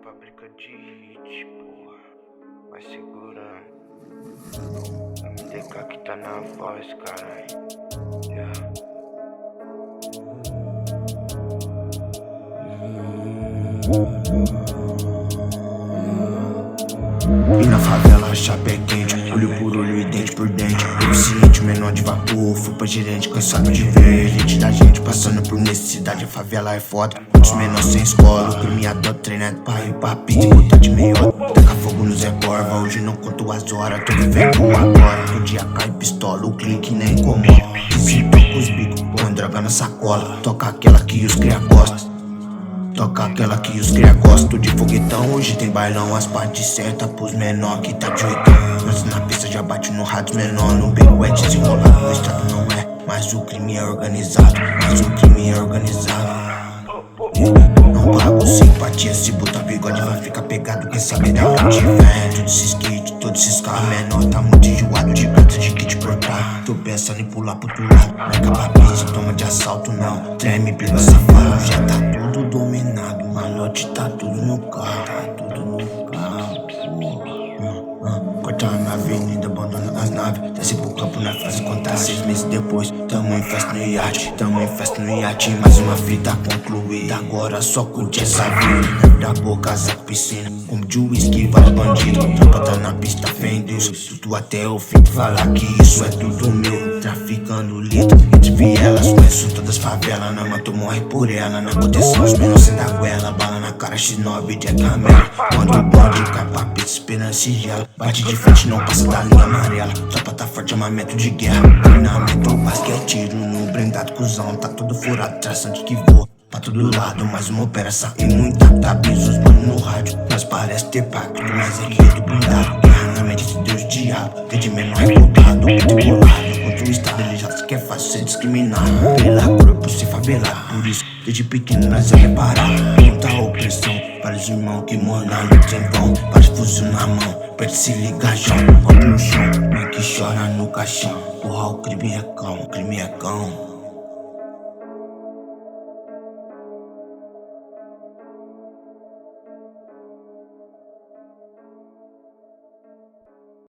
fábrica de hit, porra. Vai segurando. MDK que tá na voz, caralho. Yeah. E na favela a chapa é quente, olho por olho e dente por dente. Deficiente, menor de vapor, fui pra gerente, cansado de ver gente da gente passando por necessidade. A favela é foda, muitos menores sem escola. O crime adota, treinado pra ir pra pizza, botar de meiota. Taca fogo no Zé Corva, hoje não conto as horas. Tô vivendo agora, todo dia cai pistola, o clique nem incomoda. Desintoca os bicos, põe droga na sacola. Toca aquela que os cria gostam. Toca aquela que os cria gostam de foguetão. Hoje tem bailão, as partes certas pros menor que tá de oitão. Nós na pista já bate no rádio menor. No beco é desenrolado, no estado não é. Mas o crime é organizado, mas o crime é organizado. Não pago simpatia, se botar bigode vai ficar pegado. Quem sabe da onde vem, todos esses kits, todos esses carros menor. Tá muito enjoado de prata de kit portar. Tô pensando em pular pro outro lado, não é capaz, toma de assalto não. Treme pelo safado, já tá tudo dominado. Malote tá tudo no carro, tá tudo no carro. Cortar na avenida, abandona as naves. Desce pro campo na fase contar 6 meses depois. Tamo em festa no iate, tamo em festa no iate. Mais uma fita concluída, agora só curte essa vida. Da boca, zaco, piscina, como de whisky, vários bandidos. Tropa tá na pista, fé em Deus. Tudo até o fim, falar que isso é tudo meu. Traficando litro, entre vielas, conheço todas as favelas. Na mão tu morre por ela, na proteção os menores sem da goela. Bala na cara, X9 de camela. Quando o bonde cai pra pizza, esperança e gela. Bate de frente, não passa da linha amarela. Tropa tá forte, armamento de guerra. Treinamento, basquete, tiro no blindado, cuzão. Tá tudo furado, traçante que voa pra todo lado, mais uma operação e muita tabiz, os mano no rádio. Nós parece ter pacto, mas é guia do blindado. Guerra na mente de Deus, diabo, desde menor revoltado, tribulado. Contra o estado, ele já se quer fácil ser discriminado. Pela corpo, ser favelado, por isso, desde pequeno nós é reparado. Muita opressão, vários irmãos que morrem na luta em vão. Vários fuzil na mão, perde se liga, João. Olha no chão, mãe que chora no caixão. Porra, o crime é cão, o crime é cão.